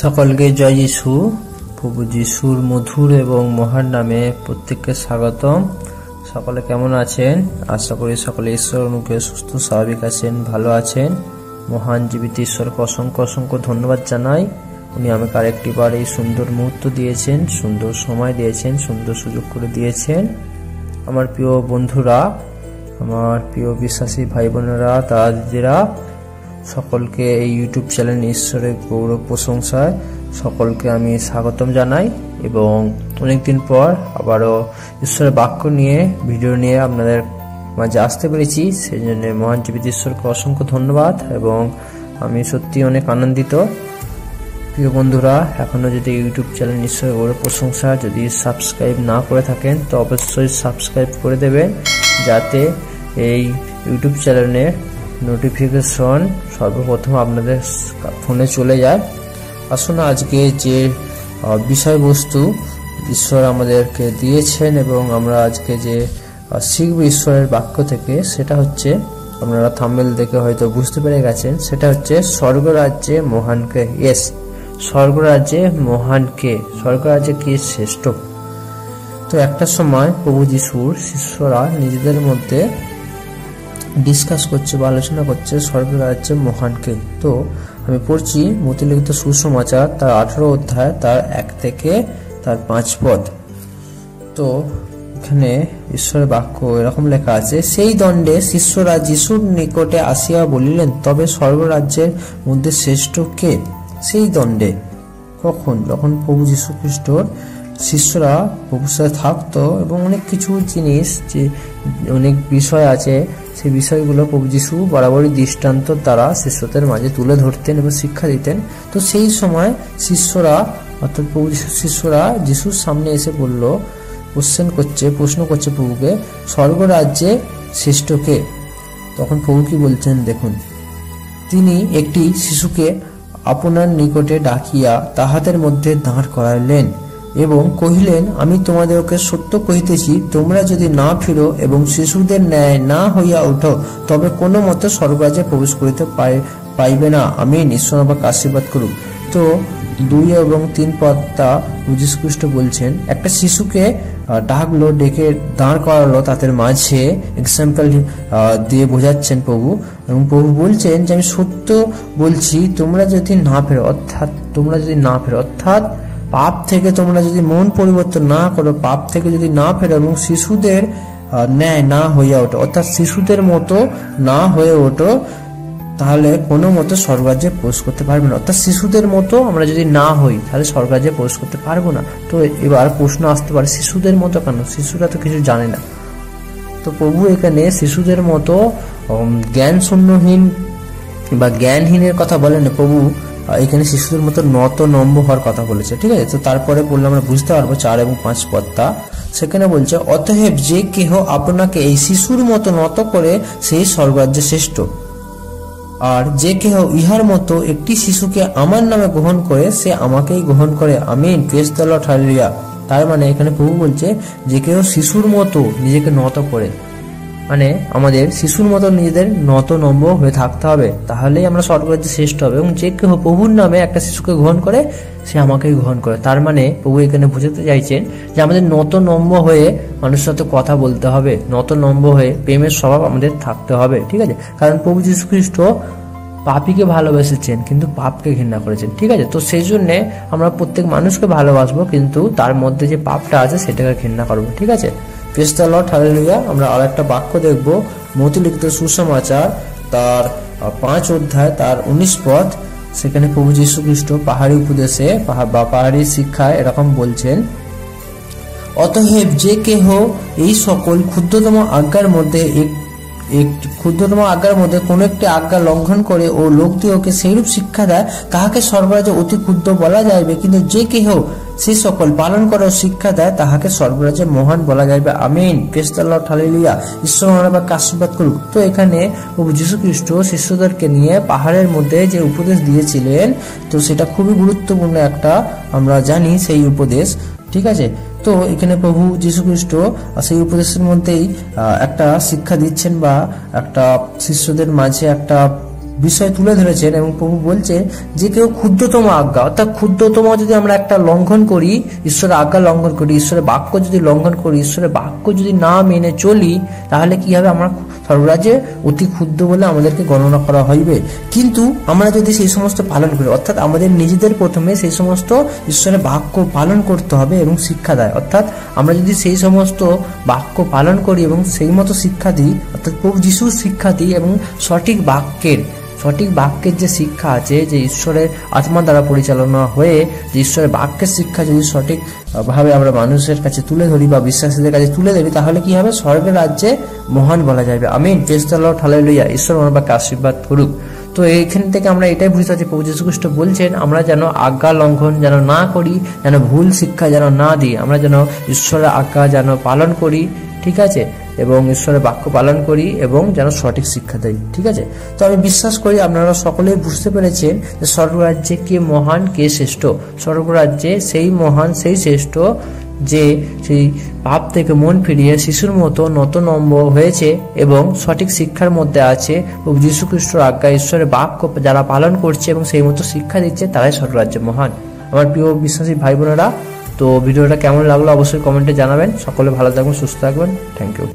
সকলকে জয় যিশু। প্রভু যিশুর মধুর এবং মহান নামে প্রত্যেককে স্বাগতম। সকলে কেমন আছেন? আশা করি সকলে ঈশ্বর অনুগ্রহে সুস্থ স্বাভাবিক আছেন, ভালো আছেন। মহান জীবিত ঈশ্বরকে অসংখ্য অসংখ্য ধন্যবাদ জানাই। উনি আমাকে আরেকটিবার এই সুন্দর মুহূর্ত দিয়েছেন, সুন্দর সময় দিয়েছেন, সুন্দর সুযোগ করে দিয়েছেন। আমার প্রিয় বন্ধুরা, আমার প্রিয় বিশ্বাসী ভাই বোনেরা, দাদা দিদিরা, সকলকে এই ইউটিউব চ্যানেল ঈশ্বরের গৌরব প্রশংসায় সকলকে আমি স্বাগতম জানাই। এবং অনেকদিন পর আবারও ঈশ্বরের বাক্য নিয়ে ভিডিও নিয়ে আপনাদের মাঝে আসতে পেরেছি, সেই জন্য মহান জীবিত ঈশ্বরকে অসংখ্য ধন্যবাদ এবং আমি সত্যি অনেক আনন্দিত। প্রিয় বন্ধুরা, এখনও যদি ইউটিউব চ্যানেল ঈশ্বরের গৌরব প্রশংসা যদি সাবস্ক্রাইব না করে থাকেন তো অবশ্যই সাবস্ক্রাইব করে দেবেন, যাতে এই ইউটিউব চ্যানেলের নোটিফিকেশন সর্বপ্রথম আপনাদের ফোনে চলে যায়। আসুন আজকে যে বিষয়বস্তু ঈশ্বর আমাদেরকে দিয়েছেন এবং আমরা আজকে যে শিখব ঈশ্বরের বাক্য থেকে, সেটা হচ্ছে, আপনারা থাম্বনেল দেখে হয়তো বুঝতে পেরে গেছেন, সেটা হচ্ছে স্বর্গরাজ্যে মহানকে। ইয়েস, স্বর্গরাজ্যে মহানকে, স্বর্গরাজ্যে কে শ্রেষ্ঠ। তো একটা সময় প্রভু যিশুর শিষ্যরা নিজেদের মধ্যে ডিসকাস করছে বা আলোচনা করছে স্বর্গরাজ্যে মহানকে। তো আমি পড়ছি মথিলিখিত সুসমাচার তার 18 অধ্যায় তার 1 থেকে তার 5 পদ। তো এখানে ঈশ্বরের বাক্য এরকম লেখা আছে, সেই দণ্ডে শিষ্যরা যিশুর নিকটে আসিয়া বলিলেন, তবে স্বর্গরাজ্যের মধ্যে শ্রেষ্ঠ কে? সেই দণ্ডে কখন? যখন প্রভু যীশু খ্রিস্টর শিষ্যরা প্রভুর সাথে থাকতো এবং অনেক কিছু জিনিস, যে অনেক বিষয় আছে, সেই বিষয়গুলো প্রভু যীশু বরাবরই দৃষ্টান্ত দ্বারা শিষ্যদের মাঝে তুলে ধরতেন এবং শিক্ষা দিতেন। তো সেই সময় শিষ্যরা, অর্থাৎ প্রভু যীশুর শিষ্যরা যিশুর সামনে এসে বলল, প্রশ্ন করছে প্রভুকে, স্বর্গরাজ্যে শ্রেষ্ঠকে? তখন প্রভু কি বলছেন দেখুন, তিনি একটি শিশুকে আপনার নিকটে ডাকিয়া তাহাদের মধ্যে দাঁড় করাইলেন এবং কহিলেন, আমি তোমাদেরকে সত্য কহিতেছি, তোমরা যদি না ফিরো এবং শিশুদের ন্যায় না হইয়া উঠো, তবে কোনো মতে স্বর্গরাজ্যে প্রবেশ করিতে পাইবে না। আমিন। ঈশ্বর আমাকে আশীর্বাদ করুক। তো 2 এবং 3 পদটা যীশু খ্রিস্ট বলছেন, একটা শিশুকে ডাকলো, ডেকে দাঁড় করালো তাদের মাঝে, এক্সাম্পল দিয়ে বোঝাচ্ছেন প্রভু। এবং প্রভু বলছেন যে আমি সত্য বলছি, তোমরা যদি না ফেরো, অর্থাৎ পাপ থেকে তোমরা যদি মন পরিবর্তন না করো, পাপ থেকে যদি না ফেরো এবং শিশুদের ন্যায় না হইয়া ওঠো, অর্থাৎ শিশুদের মতো না হয়ে ওঠো, তাহলে কোনো মতো স্বর্গরাজ্যে প্রবেশ করতে পারবে না। অর্থাৎ শিশুদের মতো আমরা যদি না হই, তাহলে স্বর্গরাজ্যে প্রবেশ করতে পারবো না। তো এবার প্রশ্ন আসতে পারে, শিশুদের মতো কেন? শিশুরা তো কিছু জানে না। তো প্রভু এখানে শিশুদের মতো জ্ঞান শূন্যহীন বা জ্ঞানহীনের কথা বলেন প্রভু, এখানে শিশুদের মতো নম্ব হওয়ার কথা বলেছে। ঠিক আছে, তো তারপরে বললে আমরা বুঝতে পারবো 4 এবং 5 পদটা। সেখানে বলছে, অতএব যে কেহ আপনাকে এই শিশুর মতো নত করে, সেই স্বর্গরাজ্যে শ্রেষ্ঠ। আর যে কেহ ইহার মতো একটি শিশুকে আমার নামে গ্রহণ করে, সে আমাকেই গ্রহণ করে। Amen. Praise the Lord, hallelujah. তার মানে এখানে প্রভু বলছে, যে কেহ শিশুর মতো নিজেকে নত করে, মানে আমাদের শিশুর মতো নিজেদের নম্ব হয়ে থাকতে হবে, তাহলেই আমরা স্বর্গরাজ্যে শ্রেষ্ঠ হবে। এবং যে কেউ প্রভুর নামে একটা শিশুকে গ্রহণ করে, সে আমাকেই গ্রহণ করে। তার মানে প্রভু এখানে বুঝাতে চাইছেন যে আমাদের নম্ব হয়ে মানুষের সাথে কথা বলতে হবে, নম্ব হয়ে প্রেমের স্বভাব আমাদের থাকতে হবে। ঠিক আছে, কারণ প্রভু যীশু খ্রিস্ট পাপীকে ভালোবেসেছেন কিন্তু পাপকে ঘৃণা করেছেন। ঠিক আছে, তো সেই জন্যে আমরা প্রত্যেক মানুষকে ভালোবাসবো, কিন্তু তার মধ্যে যে পাপটা আছে সেটাকে ঘৃণা করবো। ঠিক আছে, প্রেজ দ্য লর্ড, হালেলুয়া। আমরা আর একটা বাক্য দেখব, মথিলিখিত সুসমাচার তার 5 অধ্যায় তার 19 পদ। সেখানে প্রভু যীশু খ্রিস্ট পাহাড়ি উপদেশে বা পাহাড়ি শিক্ষায় এরকম বলছেন, অতএব যে কেহ এই সকল ক্ষুদ্রতম আজ্ঞার মধ্যে একটি ক্ষুদ্রতম আজ্ঞার মধ্যে কোনো একটি আজ্ঞা লঙ্ঘন করে ও লোকদিগকে সেইরূপ শিক্ষা দেয়, তাহাকে সর্বরাজ্যে অতি ক্ষুদ্র বলা যাইবে, কিন্তু যে কেহ সেই সকল পালন করে ও শিক্ষা দেয়, তাহাকে সর্বরাজ্যে মহান বলা যাইবে। Amen. Praise the Lord, hallelujah. ঈশ্বর আমাদেরকে আশীর্বাদ করুক। তো এখানে প্রভু যীশু খ্রিস্ট শিষ্যদেরকে নিয়ে পাহাড়ের মধ্যে যে উপদেশ দিয়েছিলেন, তো সেটা খুবই গুরুত্বপূর্ণ একটা, আমরা জানি সেই উপদেশ, ঠিক আছে। তো এখানে প্রভু যীশু খ্রিস্ট সেই উপদেশের মধ্যেই একটা শিক্ষা দিচ্ছেন বা একটা শিষ্যদের মাঝে একটা বিষয় তুলে ধরেছেন, এবং প্রভু বলছে যে কেউ ক্ষুদ্রতম আজ্ঞা, অর্থাৎ ক্ষুদ্রতম যদি আমরা একটা লঙ্ঘন করি, ঈশ্বরের আজ্ঞা লঙ্ঘন করি, ঈশ্বরের বাক্য যদি লঙ্ঘন করি, ঈশ্বরের বাক্য যদি না মেনে চলি, তাহলে কি হবে? আমরা সর্বরাজ্যে অতি ক্ষুদ্র বলে আমাদেরকে গণনা করা হইবে। কিন্তু আমরা যদি সেই সমস্ত পালন করি, অর্থাৎ আমাদের নিজেদের প্রথমে সেই সমস্ত ঈশ্বরের বাক্য পালন করতে হবে এবং শিক্ষা দেয়, অর্থাৎ আমরা যদি সেই সমস্ত বাক্য পালন করি এবং সেই মতো শিক্ষা দিই, অর্থাৎ প্রভু যিশুর শিক্ষা দিই এবং সঠিক বাক্যের যে শিক্ষা আছে, যে ঈশ্বরের আত্মা দ্বারা পরিচালনা হয়ে যে ঈশ্বরের বাক্যের শিক্ষা যদি সঠিক ভাবে আমরা মানুষের কাছে তুলে ধরি বা বিশ্বাসীদের কাছে তুলে ধরি, তাহলে কি হবে? স্বর্গের রাজ্যে মহান বলা যাবে। Amen. Praise the Lord, hallelujah. ঈশ্বর আমাদেরকে আশীর্বাদ করুক। তো এইখান থেকে আমরা এটাই বুঝতে পারছি, প্রভু যীশু খ্রিস্ট বলছেন আমরা যেন আজ্ঞা লঙ্ঘন যেন না করি, যেন ভুল শিক্ষা যেন না দিই, আমরা যেন ঈশ্বরের আজ্ঞা যেন পালন করি, ঠিক আছে, এবং ঈশ্বরের বাক্য পালন করি এবং যেন সঠিক শিক্ষা দেয়, ঠিক আছে। তো আমি বিশ্বাস করি আপনারা সকলেই বুঝতে পেরেছেন যে স্বর্গরাজ্যে কে মহান, কে শ্রেষ্ঠ। স্বর্গরাজ্যে সেই মহান, সেই শ্রেষ্ঠ যে সেই পাপ থেকে মন ফিরিয়ে শিশুর মতো নতনম্ব হয়েছে এবং সঠিক শিক্ষার মধ্যে আছে। প্রভু যীশু খ্রিস্টর আজ্ঞা, ঈশ্বরের বাক্য যারা পালন করছে এবং সেই মতো শিক্ষা দিচ্ছে, তারাই স্বর্গরাজ্যে মহান। আমার প্রিয় বিশ্বাসী ভাই বোনেরা, তো ভিডিওটা কেমন লাগলো অবশ্যই কমেন্টে জানাবেন। সকলে ভালো থাকবেন, সুস্থ থাকবেন। Thank you.